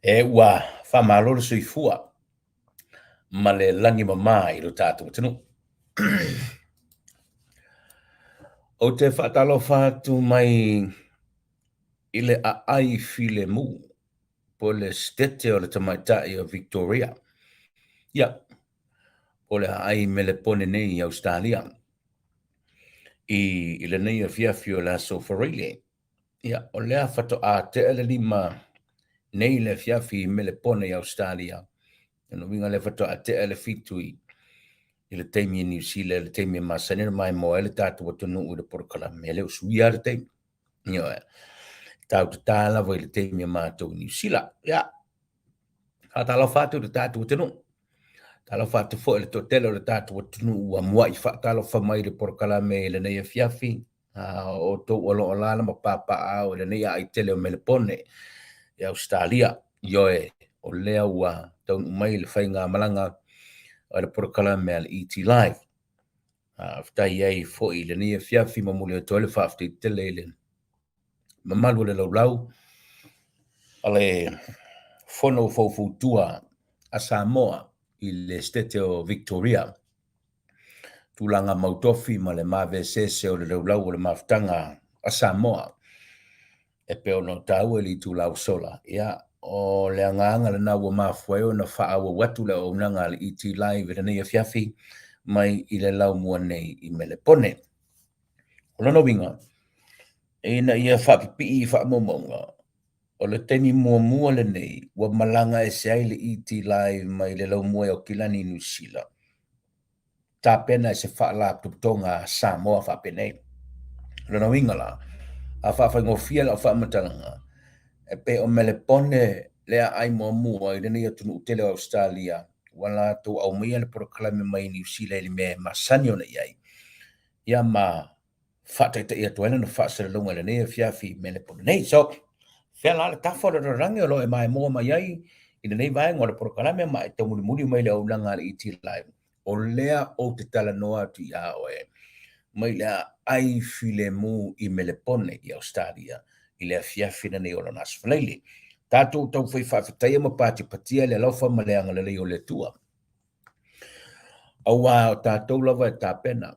E ua whamaroro sui fua ma le langi mama I lo tātou tanu. O te whatalofa tu mai I le ai file mu po le stete o le tamaitai o Victoria. Ia, o le ai me le pone nei I Australia. I le nei a fiafi o la sofarile. Ia, o lea whato a te ele lima nei le fiafi me le pone I Australia. No winga le whato a te ele fitui I le TAIMI New Zealand, le TAIMI MASE, mai mo ele tātou atunu u le porokala me le usuia le TAIMI. Nio e, tau te tāla vai le TAIMI mātou New Zealand. Ia, a talofa atu le tātou atunu. Talofa atu fo le totelo le tātou atunu ua mua I whaatalofa mai le porokala me le nei a fiafi. O tō alo o lana ma papa au le nei a I tele o me le pone I Australia. Ioe, o lea ua tau mai le whainga malanga o le porokala me al Etlive. Ftai ai fo I le nia fiafi ma mule o tole whaafti tele le mamalu le laulau ale fono faufutua a Samoa I le stete o Victoria tulanga mautofi ma le mavesese o le laulau o le maftanga a Samoa e pe ono tau e li tulau sola ia o le anganga le na ua mafueo na whaawa watu le o nanga le Etlive le nia fiafi mai I le lau mua nei I mele pone. O lana winga, e na ia whapipi I whaamomonga, o le temi mua le nei, wa malanga e se ai le Etlive mai le lau mua o kilani New Zealand. Tā pena e se whaalap tuputonga Samoa whapenei. O lana winga la, a whaafangofia la o whaamatalanga, e pe o mele pone lea ai mua I le nei atunu utele o Australia, wala tō au mea le proklame mai New Zealand me masani o na iai. Ia ma whataita ia tuena na whaasara lunga le nea fiafi me le pone nei. So, whea la le tafo le rangi o lo e mai mua mai ai I le nei vaenga o le proklame mai te muri mai le au langa le Etlive. O lea o te tala noa tu ia o e. Mai lea ai file mu I me le pone I Australia. I lea fiafi na nei o lo nasu whaleili. Tātou tau whai whawhataia ma pāti patia le lauwha ma leanga le leo le tua. Awa o tātou lava e tāpena.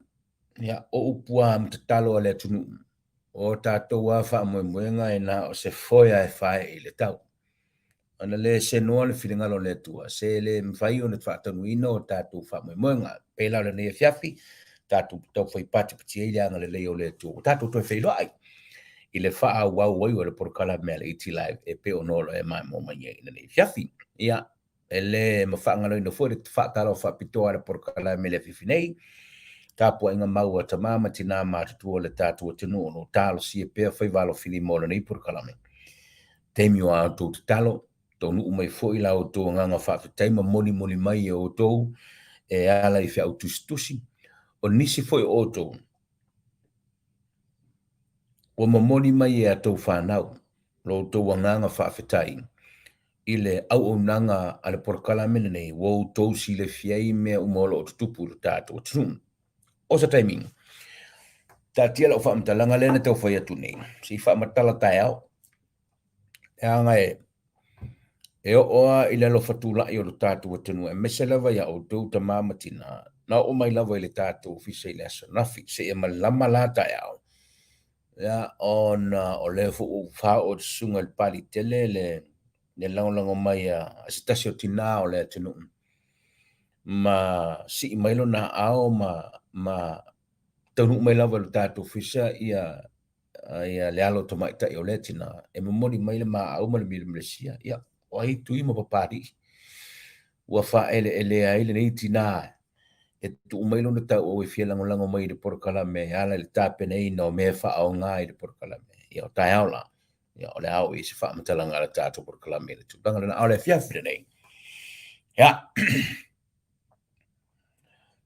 Ia o upua am te talo le tunu. O tātou a whaamoemoenga e nā o se foia e whae I le tau. Ana le se noa le whiringalo le tua. Se le mwhai o ne whaatanu ino o tātou whaamoemoenga. Pēlau le nea fiafi. Tātou tau whai pāti patia I leanga le leo le tua. Tātou toi whailo ai. I le wha wau wai o le porokala mea le Etlive e pe onolo e mai mo mai I le fiafi. Ia, e le mawhaangalo ino fwere te whaatalo whaapitoa le porokala mea le whiwhinei. Tāpua inga maua ta mama tina mātutua le tātua tinu ono tālo si e pēr whaiwalo whini mola nei porokala mea. Teimi o au tō te talo, tō nuu mai fo I lau tō nganga whaafitaima moni mai o tō e ala I whiau tusi. O nisi fo I o tō. O mamoni mai e a tau whanau, lo tau wanganga whaafitai. I le au nanga ale porokala mene nei, wau tau si le fiai mea umolo o tutupu le tātou tunu. O sa taiming, tā tia lau whaamatalanga lena tau whai atu nei. Si whaamatala tai au. E anga e oa I le lo whatula I o lo tātou tunu. E mese lava ia o tau ta mamatina. Na o mai lava I le tātou fisa I le asanafi. Se e malama la tai au. Ya ona o le fu fa o sunga il pali tele le lango mai a stasio tina o le tunu ma si mailo na ao ma tonu mai lava le tatu fisa ia le alo to mai tai o le tina e momori mai le ma au ma le Malaysia ia o ai tu ima papari wa fa ele ai le tina e tu mai lona tau o I fia lango mai de porokala me ala le tape nei no me fa au ngai de porokala me ia o tai au la ia o le au I se fa matalanga le tātou porokala me le tupanga le au le fiafi nei ia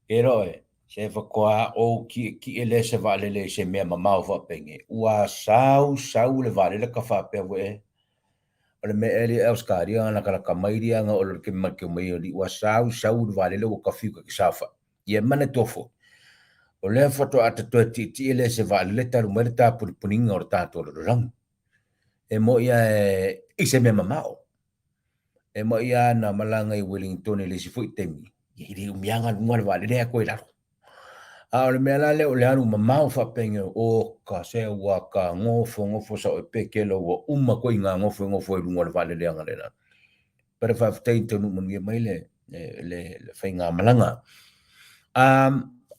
e roe se whakoa o ki ele se vale le se mea mamau whapenge ua sau le vale le ka whapea we o le me ele euskaria na kala kamairi anga o le ke mai o li ua sau le vale le o ka fiuka ki safa ia mana tofo O lea whato ata toa ti ele se wā le taru mare tā puninga o tātou lo rang. E mo ia e se me mamao. E mo ia na malanga i Wellington le si fui temi. I re umianga lunga wā le rea koe laro. A o le mea la le o le anu mamao whapenge o ka se wa ka ngofo sa o pekelo wa koe ngā ngofo i lunga wā le rea ngarena. Para whaftai tonu manu mai le whainga malanga.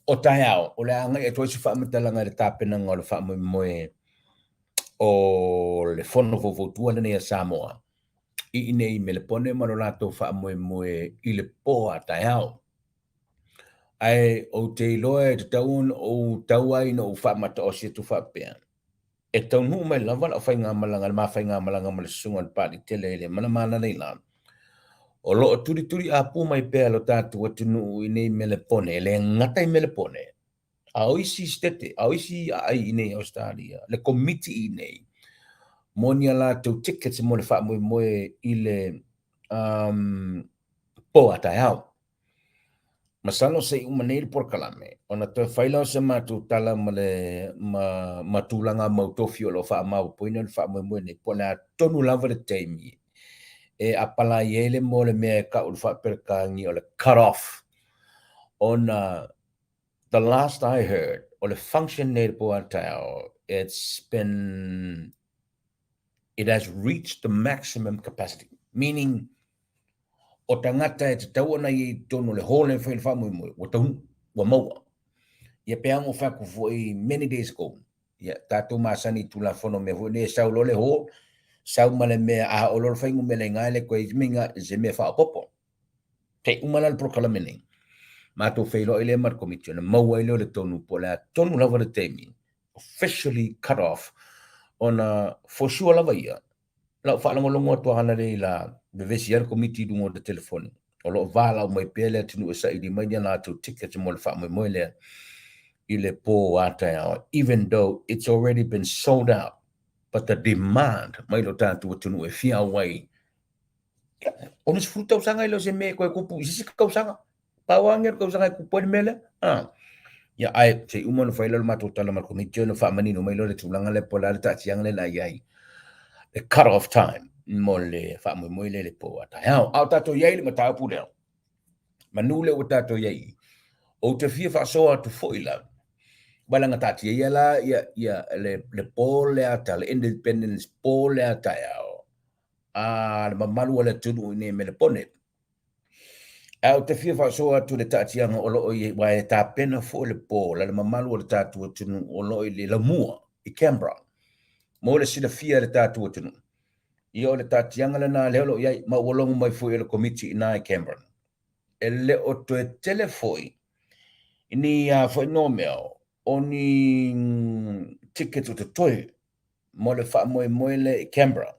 O tai au, o le anga e toisi whamatalanga le tāpenanga o le whamamoe o le whono fofotua le nea Samoa. I nei me le pone maro lato whamamoe i le poa tai au. Ai o te iloa e te taun o tauai no whamata o se tu whapea. E tau nu mai lava la whainga malanga, le mawhainga malanga ma le sunga le pāti tele le mana nei la. O lo turi a pu mai pēa lo tātu atunu i nei me le pone, le ngatai me le pone. A oisi stete, a oisi ai i nei Australia, le komiti i nei. Monia la tau tickets mo le whamoe i le poa tai au. Masalo se umanei por kalame. Ona te whailao se matu tala ma tūlanga mautofi o lo whamau poina le whamoe nei pona tonu lava le TAIMI. E apala i ele mo le mea ka ul whaperkangi o le cut off. Ona the last I heard, or the function native tau, it has reached the maximum capacity, meaning o tangata e te tau ana i tono le hole whail whamui o tau wa maua. Ia peango whaku foi many days ago. Ia tātou māsani tula whono me hoi ne sau lo le ho, sau male mea a o lor whaingu me le ngai le koe minga ze me whaapopo. Te umana le prokalamene. Mato whailo ele mar komiti na maua ele le tonu po le tonu lava le TAIMI officially cut off on for sure lava ia. La whaalango atua hana le la bevesi ar komiti dungo de telefoni. O lo vala o mai pele tinu esa i di mai na tu tickets mo le wha le i le po ata even though it's already been sold out. But the demand mai lo tātu tinu e fia wai. Onis fruta usanga ilo se me koe kupu isi kausanga. Pawanger kau sangai kupon mele ya ai se umon failal matu tala mar komiti no fa manino mai lo le tulanga le polar ta siang le lai the cut off time mo le fa mo le po ata au tato yai le mata pu le manule o tato yai o te fia fa so atu foila balanga tati ya la ya le pole ata le independence pole ata le mamalu le tunu ne me le pone. Au te fia so atu le tatianga o lo i wae ta pena fo le po la mamalu le tatu tunu o lo i le mua i Canberra. Mo le sila fia le tatu tunu. I o le tatianga le na le lo i ma wolongu mai fo le komiti ina i Canberra. E le o to e telefoi ni fo no meo oni ticket o te toi mo le fa mo le i Canberra.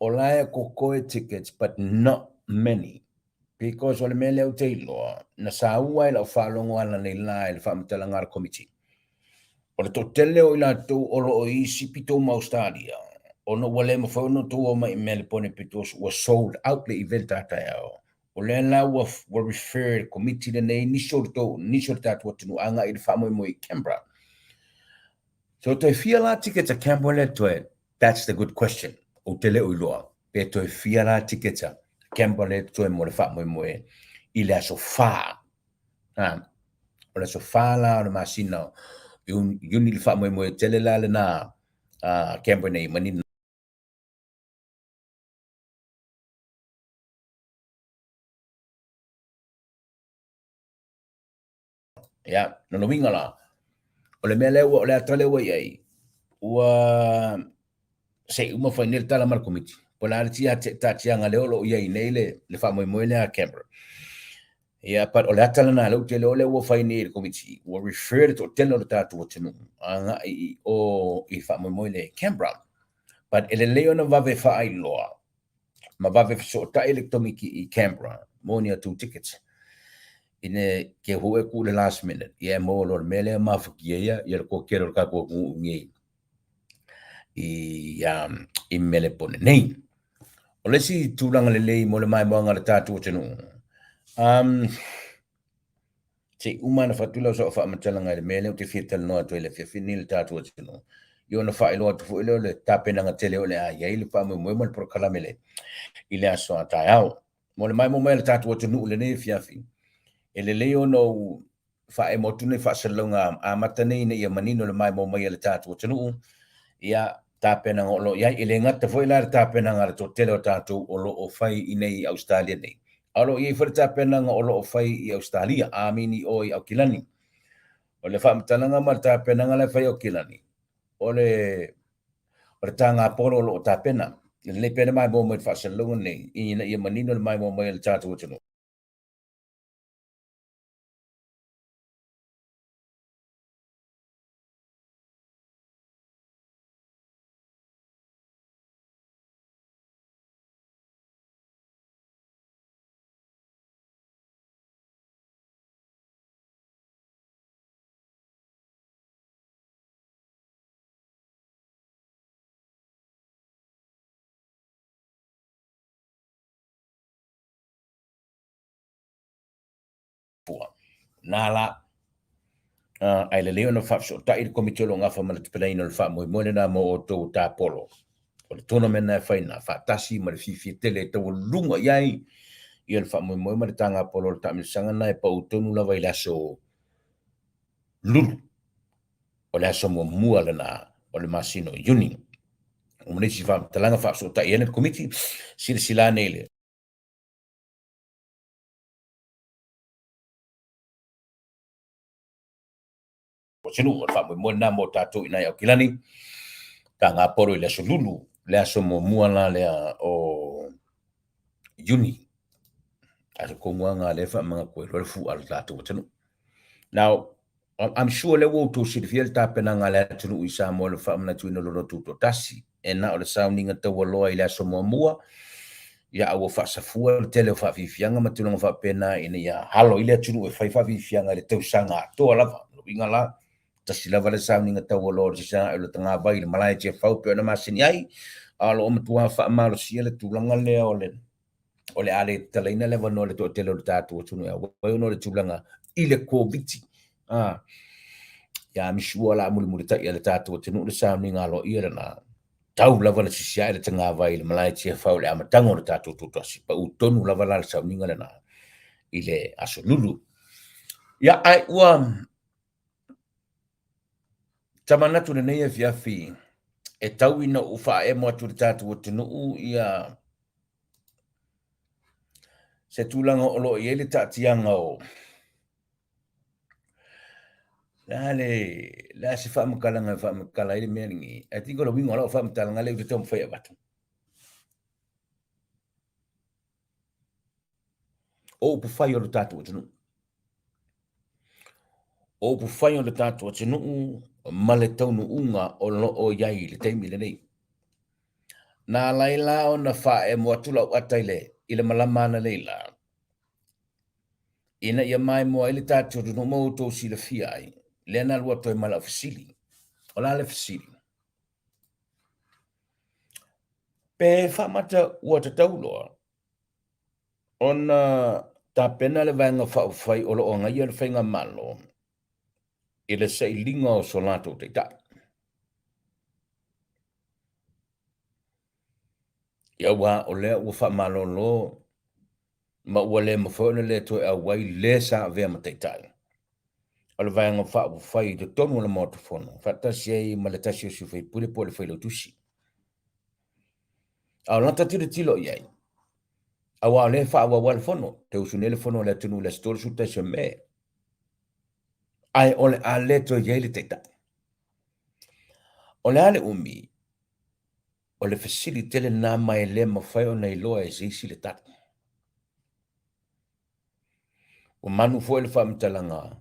Olaya kokoe tickets, but not many. Because o le mele au te iloa, na sa ua ila o whalongo ana nei la ili whaamatalanga ar komiti. O le totele o ila tau olo o isi pito ma Australia. O no wale ma whauno tau o mai mele pone pitos was sold out le event tatai au. O le la wa referred komiti le nei nisho tatu atinu anga ili whamoe mo i Canberra. So to fia la tickets a Canberra le toe, that's the good question. O tele o iloa, pe to fia la tickets a Canberra le toe mo le whamoe mo e i le aso wha. O le aso wha la o le masina yuni le whamoe mo e tele la le na Canberra nei manina. Ya, no winga la. O le mele o le atale o iei. Ua se uma foi nel tala mar komiti. Pola tia tianga le olo iei nei le whamoe mo le a Canberra. Yeah, but o le atala na lau te leo le ua whai nei le komiti. Ua referred to telo le tātu o tenu. Anga i whamoe mo le Canberra. But ele leo na vave whaai loa. vave so ta electronic I Canberra monia 2 tickets ine ke hoe ku le last minute ye mo lor mele ma fukia ya ko kero ka ko ngi I Melbourne nei o le si tulanga le lei mo le mai mo ngala tatu tenu se umana fatula so fa matalanga le mele te fital no to le finil tatu tenu yo na fa ilo to le tapena nga tele o le ya ile fa mo mo pro kalamele ile aso ata ao mo le mai mo le tatu tenu le ne fiafi ele leo no fa e motune fa salonga a matane ne ia manino le mai mo mai le tatu tenu ia tapena ngolo ia ile ngata foi la tapena ngar to tele o tatu o lo o fai I Australia nei alo ia fa tapena ngolo o fai I Australia amini o I Auckland o le fa mtalanga ma tapena ngala fai o kilani o le tanga polo lo tapena le pena mai mo mai fa salonga nei ina ia manino le mai mo mai le tatu tenu nala ai le leo na fa so ta I komite lo ngafa ma le tpelai no le fa mo le na mo o to ta polo o le tournament na fa na fa tasi ma le fifi tele to lunga yai I le fa mo ma le tanga polo le ta mi sanga na e pa o tonu la vai la so lulu o le so mo mua le na o le masino uni o mo le si fa talanga fa so ta I le komite sila nele o sinu fa mo na mo ta to ina ya kilani tanga polo le so lulu le so mo mua la le o uni as ko nga le fa mga ko le fu al tato tenu now I'm sure le wo to sit fiel ta pena nga le tenu isa mo le fa mna tu no lo tu to tasi e na o le sounding to lo ile so mo mua ya o fa sa fu le tele fa fi fianga ma tu no fa pena ina ya halo ile tenu e fa fi fianga le te sanga to la winga la tasi la le sounding to lo sa le tanga ba ile malai che fa pe na masin yai alo o tu fa ma lo si le tu langa le o le ale talaina le vano le to tele le tatu tunu ya wa no le tulanga ile covid ya mi shua la muli ta ile tatu tunu le sami ngalo ile na tau lava le sisia ile tanga vai le malai che fa le amatango le tatu tu si pa utonu lava la sami ngale na ile aso lulu ya ai wa tamana tu nei e fiafi e tau ina ufa e mo tu tatu tunu ya se tulanga o lo ile tatianga o la se fa makala ile mengi I think lo wingo lo fa mtalanga le to fa bat o pu fa yo tatu tunu o pu fa yo tatu tunu male tonu unga o lo o yai le taimi le nei na laila o na fa e mo tula o ataile ile malama na leila ina ia mai mo ile tatu tunu mo to si le fia ai le na lo to mala fasili o la le fasili pe fa mata o ta taulo ona ta pena le vanga fa fai o lo nga ia le fainga malo ile se linga o solato te ta ia wa o le o fa malo lo ma o le mo fo le to a wai le sa ve ma te ta o le vanga fa fai de tonu le moto fono fa ta sei ma le ta si su fai pure po le fai lo tusi a la ta tiro tilo ia a wa le fa wa wal fono te usunele fono le tunu le store su te se me ai o le a le to ye le te ta o le ale umi o le facility le na mai le mawhai o nei loa e zisi le tata. O manu fo le whamtalanga,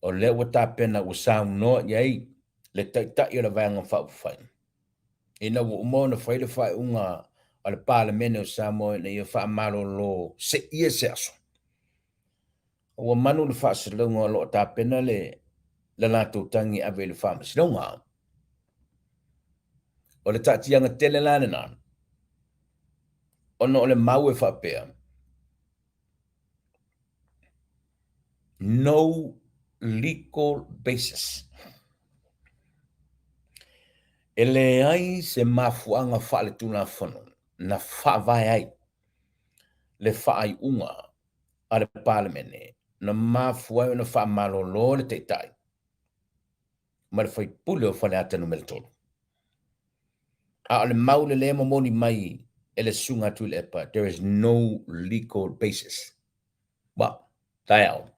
o le wa pena o sound no yei, le taitai o le vanga whauwhai. Ina wo umona whai le whai unga o le palemene o Samoa na ia whaamalolo se ia se aso. Ua manu le whaasalunga o loo tāpena le lātou tangi awe le whaamasilunga. O le taatianga tele lana nā. Ono o le mau e whaapea. No legal basis. E le ai se mafuanga wha le tuna whanu. Na whaavai ai. Le whaai unga a le palemene. Na mafuai na whaamalolo le TAITAI. Ma le whaipule o whale atanu me le tolu. A le mau le lema moni mai e le sunga tu le epa. There is no legal basis. Ba, tai au.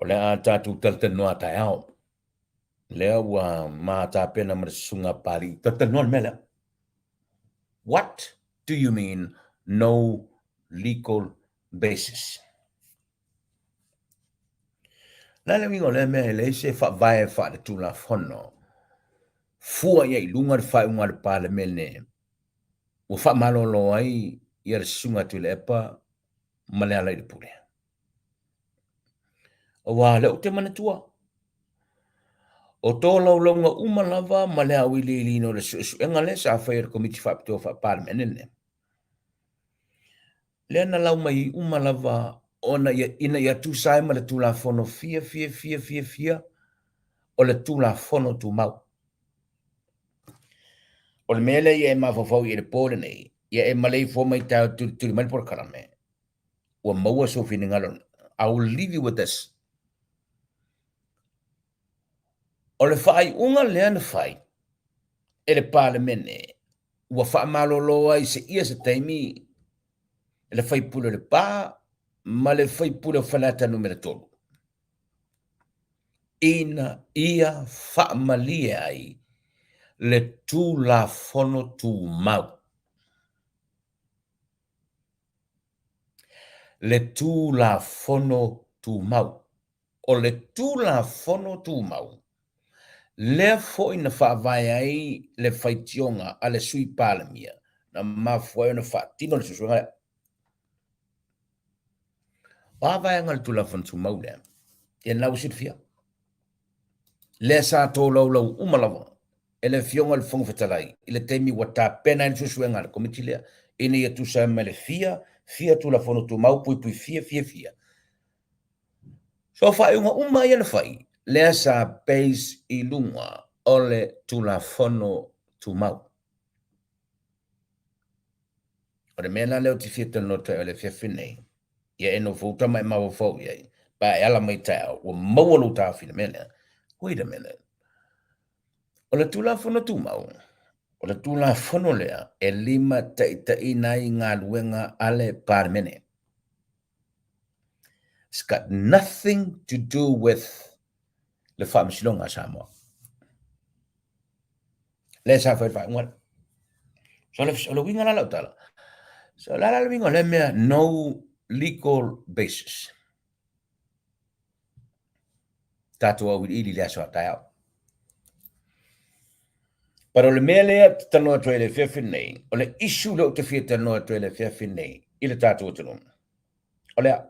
O le a tātou taltanoa tai au. Lea ua mata pena ma le sunga pari. Taltanoa le mele. What do you mean no legal basis? La le wingo le me le se fa vai fa le tula fono. Fua ye lunga le fa unga le pale mene. O fa malolo ai ia le sunga tu le epa ma le ala i le pule. O wa le o te manatua. O tō laulonga umalava ma le au ili ili no le su enga le sa whaia le komiti whapito wha pale menene. Le ana lau mai umalava ona ina ia tu sai ma le tula fono fia o le tula fono tu mau. O le mele ia e mawhawhau i le pōle nei, ia e malei fo mai tau turi mai por karame. Ua maua sofi ni ngalon. I will leave you with this. O le whaai unga le ana whai, e le pāle mene, ua wha malolo ai se ia se TAIMI, e le whai pule le pā, ma le whai pule whanata numera tolu. Ina ia wha malie ai, le tū la fono tū mau. Le tū la fono tū mau. O le tū la fono tū mau. Le fo ina wha vai ai le whaitionga a le sui palamia. Na mawhai na wha tino le susunga. Wa vai anga le tū la fono tū mau lea. E nau sirfia. Le sa tō lau umalawa. E le fionga le fonga whatalai. I le TAIMI wa tā pena i susunga le komiti lea. Ina ia tu sa me le fia tu la fono tu mau pui fia. So fa unga uma ia na fai, lea sa base i lunga ole tu la fono tu mau. O le mena leo ti fia no te ole fia finei, ia eno futa mai mau fau iai, pa e ala mai tau, o maualu tau fina mena. Wait a minute. O le tu la fono tu mau, o le tu la fono lea, e lima taitai nai ngā luenga ale par mene. It's got nothing to do with le whaamisilonga Samoa. Le sa whai ngwan. So le winga la lautala. So la winga le mea no legal basis. Tatua ui ili le aso atai au. Pero le mea lea tanoa tue le whiawhi nei, o le isu leo te whia tanoa tue le whiawhi nei, i le tatua tanoa. O lea,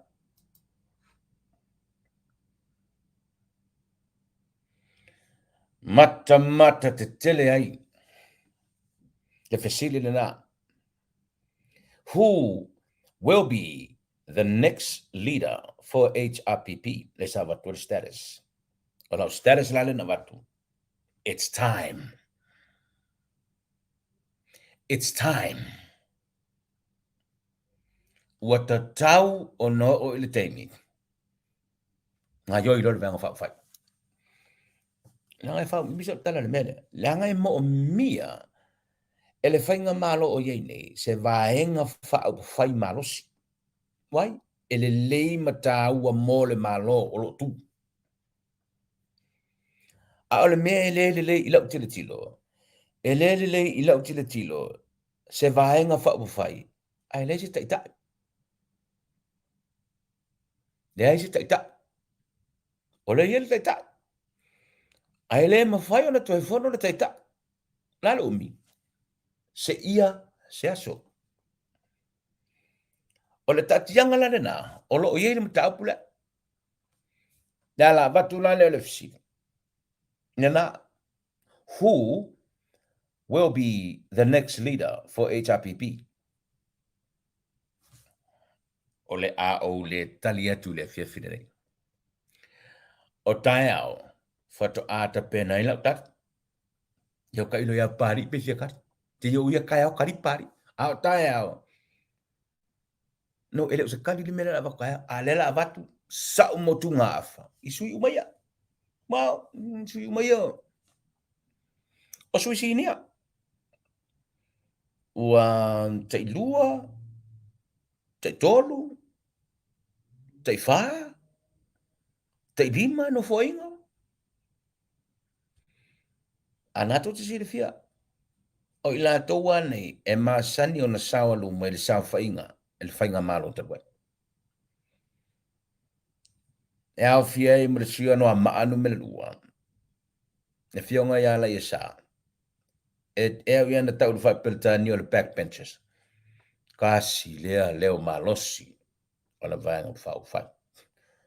mata te tele ai, le whesili le nā. Who will be the next leader for HRPP? Le sa watu le status. O lau status la le na watu. It's time. It's time. Ua ta tau o no o ili TAIMI. Ngā yoi lor venga whawhai. Nā whau, miso tala le mele. Langa e mo o mia, ele whainga malo o iei nei, se vaenga FAAUPUFAI malosi. Wai, ele lei mata ua mo le malo o lo tu. A ole mea ele lei ilau tila tilo. Ele lei ilau tila tilo. Se vaenga FAAUPUFAI. Ai lei se TAITAI. Lei se TAITAI. O le iele TAITAI. Ai le mawhai o na toi whono na TAITAI. Lalo umi. se ia se aso. O le tatianga la na, o lo ye le mta pula. Dala batula le le fisi. Nana, who will be the next leader for HRPP? O le a o le talia tu le fia finere. O tae au, fato ata pena ila tat. Yo ka ilo ya pari pe fia kat. Te yo ia kai au kari pari. Au tae au. No ele sekali di mele ava kaya alela avatu sa motu ngafa. Isui umaya. Ma isui umaya. O sui sinia. Ua te lua, te tolu, te fa, te lima no foinga. Anato te sire fia. O ila toa nei e masani o na sawa lu mai le sawa fainga. El fainga malo te wai. E au fia e mre sia no a maanu me lua. E fionga ya la yesa. E au yana tau le fai pelta ni o le backbenchers. Kasi lea leo malosi. O la vanga FAAUPUFAI.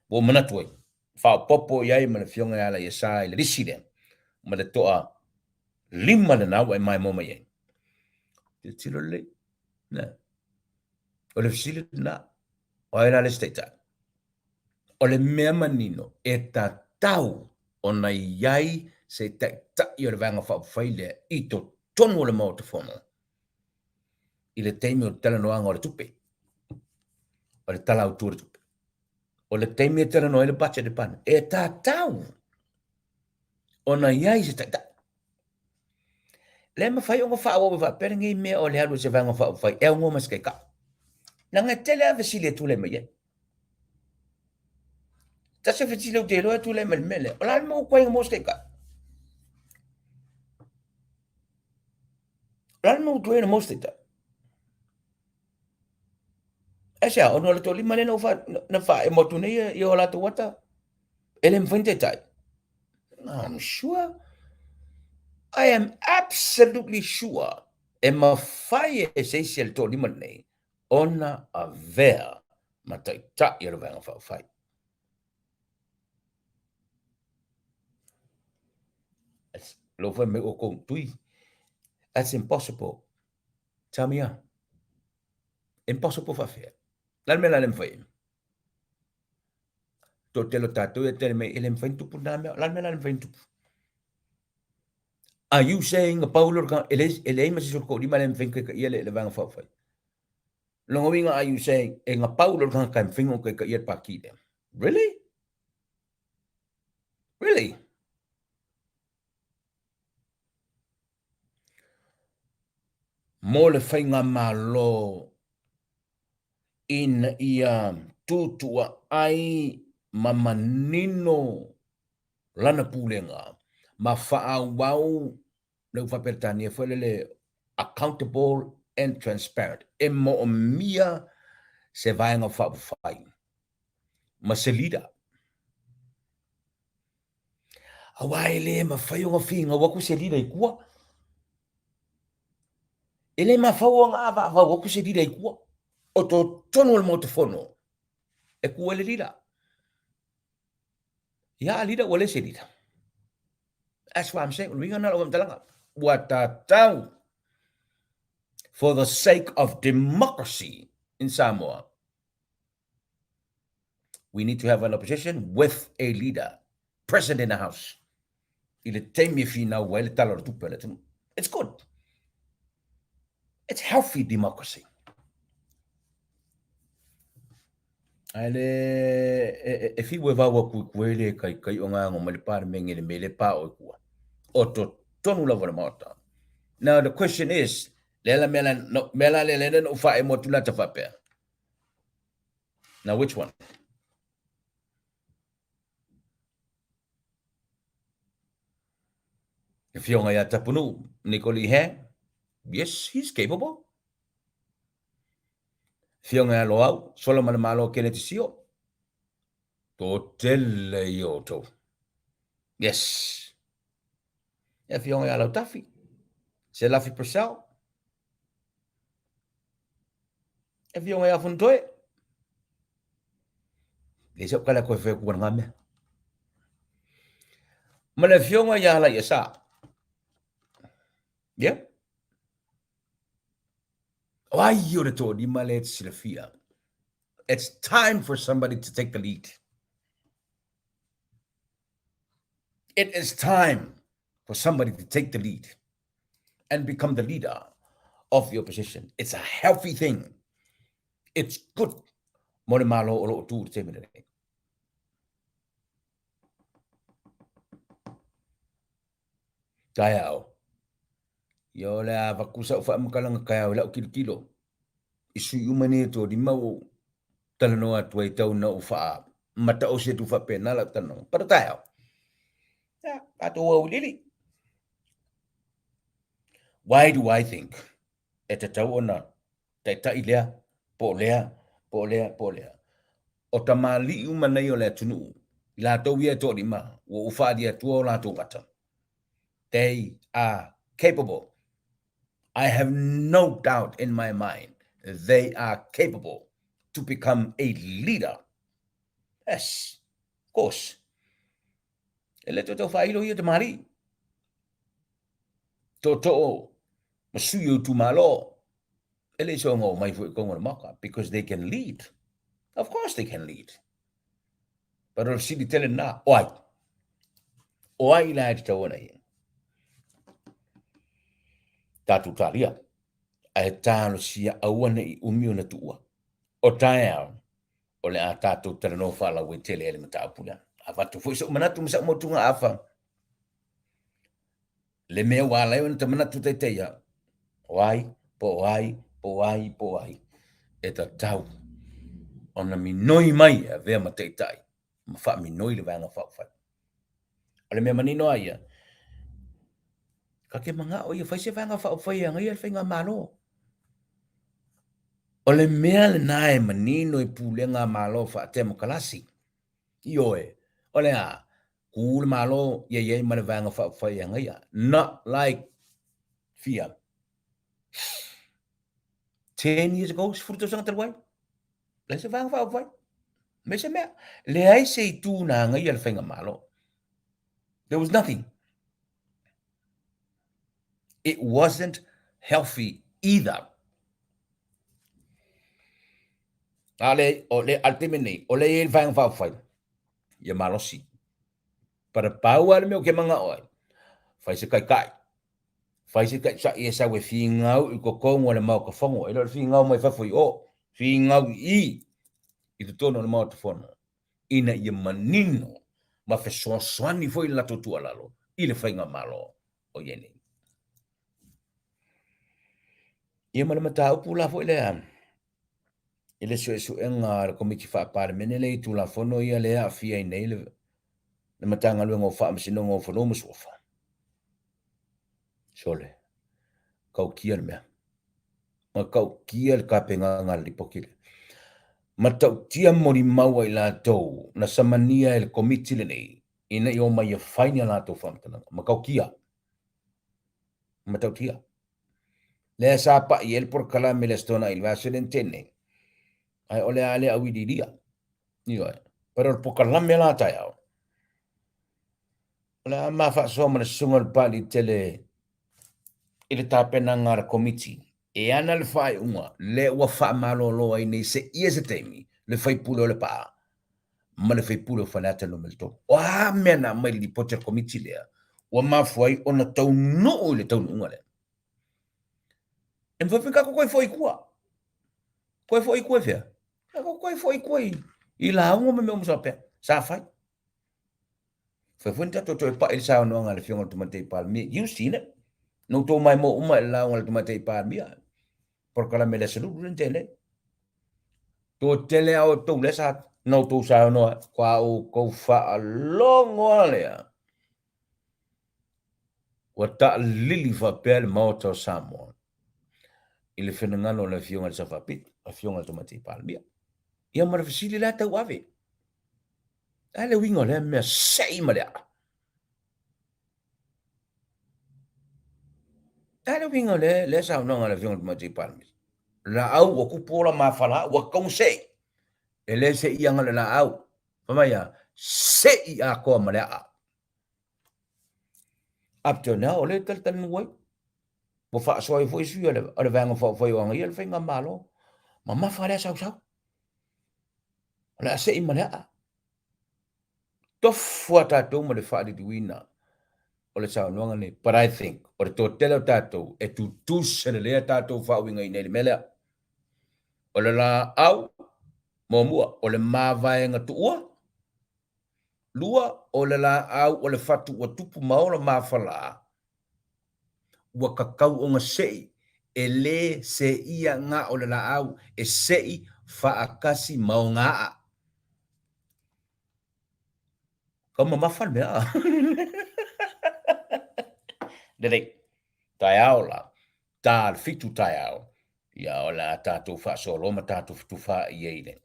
Bo manatu ai. Popo yai ma le fionga ya la yesa i le riside. Ma le toa lima le nau e mai moma yai. Te tilo le. Na. O le fisile na. O era le TAITAI. O le mea manino e ta tau o na iai se TAITAI o le vanga FAAUPUFAI le i to tonu o le MAOTA fono. I le teimi o le tala noanga o le tupe. O le tala au tupe. O le teimi e tala noa le bacha de pana. E ta tau o na iai se TAITAI. Le mawhai o ngā whaawa wa pere ngai mea o le alu se vanga FAAUPUFAI e o ngō maske ka. Na ngai tele a vesile tu le mai. Ta se vesile o te loa tu le mele. O la mo kwa ngā maske ka. La mo tu e na maske ka. Esa, ono le toli male na fa e motu nei I o la tu wata. Ele mfinte tai. I'm sure. I am absolutely sure. E mawhai e seisi le toli male nei. Ona a vea ma TAITAI I le vanga FAAUPUFAI. Lo fue me o kong tui. That's impossible. Tell me ya. Impossible fa fea. Lan me la lem fai. To te lo tatu e te me elem fai tupu na me. Lan me la lem fai tupu. Are you saying a paulo ka ele ma si ko di ma lem fai ka ia le vanga FAAUPUFAI. Longo winga are you saying e nga paulo ka fingo ka ia pa ki dem. Really? Really? Mo le fai nga malo in ia tutua ai mamanino lana pulenga ma whaawau le whapertania le accountable and transparent e mo o mia se vaenga FAAUPUFAI ma se lida awai le ma whai o ngā whinga waku se lida I kua ele ma whau ngā awa waku se lida I kua o to tonu le motofono e kua le lida ia lida wale se lida. That's what I'm saying. We're not going to what tau for the sake of democracy in Samoa. We need to have an opposition with a leader, president in the house. It's good. It's healthy democracy. Ale if you were ku kwele kai o nga ngomale par mengele mele pa o ku o to tonu la MAOTA. Now the question is lela mela no mela lele no fa e motula ta fa pe. Now which one? If you're ya tapunu Nicoli he, yes, he's capable. If you're ya loau Solomon malo kenetisio. To tele yoto. Yes. If you're ya lo tafi. Se lafi persao. e fionga ia funtoe le so kala ko fe ku ngame mala fionga ia la ia sa yeah why you the to di male silafia it's time for somebody to take the lead. It is time for somebody to take the lead and become the leader of the opposition. It's a healthy thing. It's good. Mone malo o tu te mene. Kayao. Yo la vakusa fa mkalang kayao la kilo. Isu yumane to di mau talano at way tau na ufa. Mata o se tu fa penala tano. Pero tayo. Ya, ato wa ulili. Why do I think at a tau na TAITAI lea, po lea, po lea, po lea. O tamali umanay o le tunu. La tau ia to di ma. O ufa dia tuo la to kata. They are capable. I have no doubt in my mind they are capable to become a leader. Yes, of course. Ele to failo ia te mari. To masuyo tu malo. Ele so ngo mai fu ko maka because they can lead. Of course they can lead. But if she tell na, oi la te ona ia. Tatu talia. Ai tano sia awana I umio na tua. O taia o le a tātou tala no whala we tele ele mata apuna. A watu fui so manatu msa motunga afa. Le mea wala e ta manatu TAITAIA. Wai, po wai, po wai, po wai. E ta tau. Ona minoi mai a vea ma TAITAI. Ma wha minoi le vanga whawhai. O le mea manino aia. Ka ke manga o ia whaise vanga whawhai a ngai al whainga malo. O le mea le nae manino I pūlenga malo wha te mo kalasi. Ioe, o le a, kūle malo, ye male vanga whai angaia. Not like Fia. 10 years ago, sfurto sang terwai. Le se vanga whai. Me se mea. Le ai se tu na angaia le whainga malo. There was nothing. It wasn't healthy either. Ale, o le ultimately, o le e vanga whai. Ia malo si. Para pau ale meo ke manga oi. Whai se kai kai. Fai se kai sa ia sa we fingau I ko kongo le mau ka fongo e lo fingau mai fa foi o fingau I to tono le mau te fono ina ia manino ma fe soani foi la totua lalo I le fainga malo o yeni ia mana mata upu la foi le an ile so enga le komiti fa par menele tu la fono ia le a fia I nei le matanga lu ngo fa msino ngo fono mo sofa sole kau kia le mea ma kau kia le kapenga ngal li pokile matau tia mori maua I la tau na samania el komiti le nei ina I o mai faina la tau whamtana makau kia matau tia le sa pa I el por kala me le stona il vaselen tene ai ole ale awidi dia io pero el por kala me la tau la ma fa so ma sungal pali tele ile tapena ngar komiti e ana le fai uma le wa fa malolo ai nei se ia se TAIMI le fai pulo le pa ma le fai pulo falata no melto o mena mai li poter komiti lea o ma foi ona tau no le tau ngale en fa ko foi kua fia ko foi I la un me mo sape sa fai fa funta to pa il sa no ngale fiong to mate palmi you seen it no to mai mo uma la ngale to mate palmi por kala me le selu tele to tele au to le sa no to sa no kwa o ko fa longo lea wa ta lili fa pel MAOTA SAMOA I le whenangano le fionga le sawhapit, a fionga to mati palmia. Ia mara fisili la tau ave. Ale wingo le mea sei malea. Ale wingo le sa unonga le fionga to mati palmia. la au o kupola mafala wa kong se ele se ia ngala la au famaya se ia ko malea up to now ole tal ngoi bo fa so foi su ole vanga foi wanga ia finga malo mama fala sau la se i malea tofua tatou ma le fa'aliluina o le saunoaga nei. But I think, o le totele o tatou, e tutusa le lea tatou fa'auiga i nei le mele. O le la au, momua, o le mavaenga tuua. Lua, o le la au, o le fatu o tupu maola mafala. Ua kakau o ngasei, e le se ia ngā o le la au, e sei fa'akasi mau ngaa. Kau mamafal mea. Dedek, tai au la, tal fitu tai au. Ia o la tātou whaasolo ma tātou wha i eile.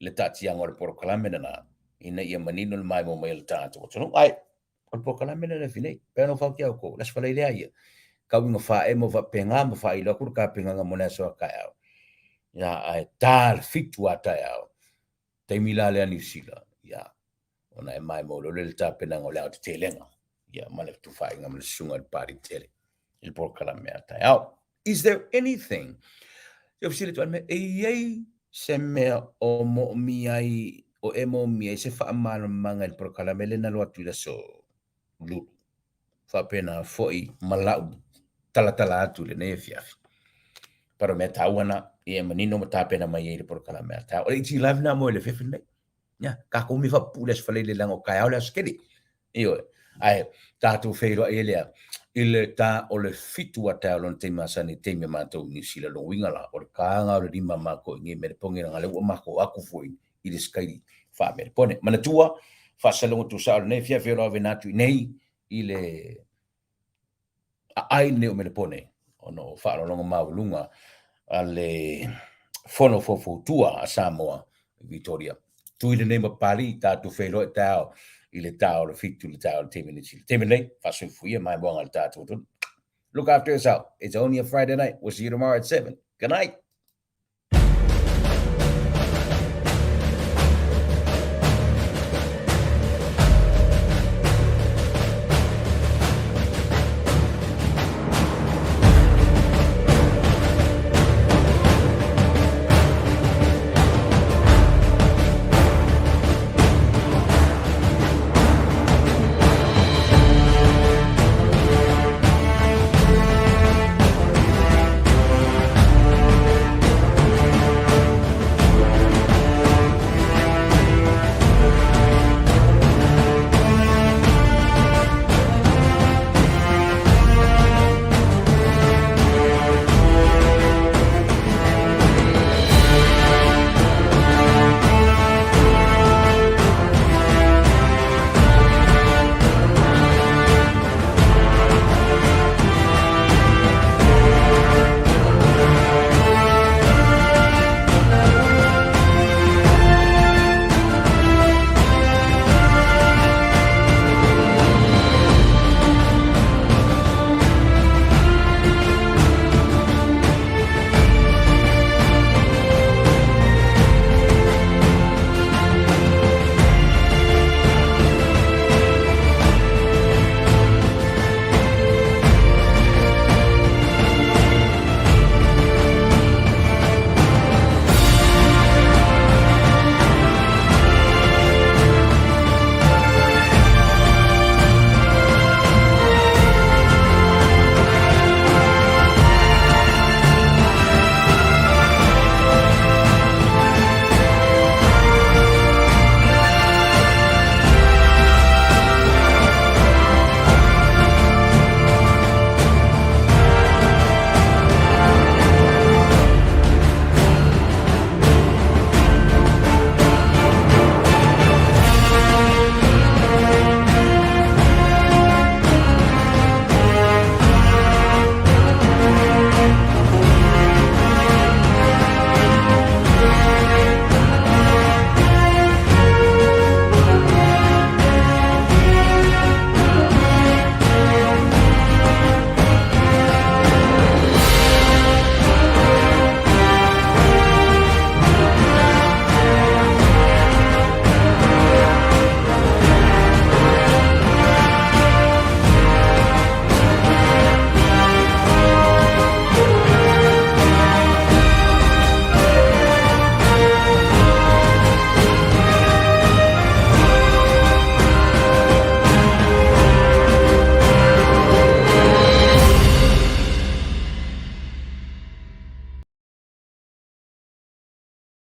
Le tātianga o le porokalame na ina ia manino le mai mo mai le tātou. Tono, ai, o le porokalame na finei, pēno whau ki au ko, las whaleilea ia. Kau inga wha e mo wha penga mo wha ila kuru ka penga nga mona soa kai au. Ia, ai, tal fitu a tai au. TAIMI la lea New Zealand. Ia, ona e mai mo le le tāpenanga o le au te telenga. Ia, male tu wha inga male sunga le pari tele. Il porokalame a tai au. Is there anything? Yo sile tuan me ei se mea o mo mi ai o e mo mi ai se fa amana manga il prokala mele na lo atu la so lu fa pena foi malau tala atu le ne fiafi para me tawana e manino mo ta pena mai il prokala me ta o i live na mo le fefe me ya ka ko mi fa pules fa le lango ka ala skedi io ai tatu feiro ele ile ta o le fitu a ta lon te masani te me matou ni sila lo winga la o ka nga o lima mako ngi me pongi nga le mako aku foi i le skai fa me pone mana tua fa salongo tu sa ne fia fia lo venatu nei ile ai ne o me pone ono fa lo longa maulunga ale fono fofo tua a Samoa Victoria tu ile nema pali ta tu feiro ta ile tau le fitu le tau te minutes. Te minute, fasu fuia mai bonga le tatu. Look after yourself. It's only a Friday night. We'll see you tomorrow at 7. Good night.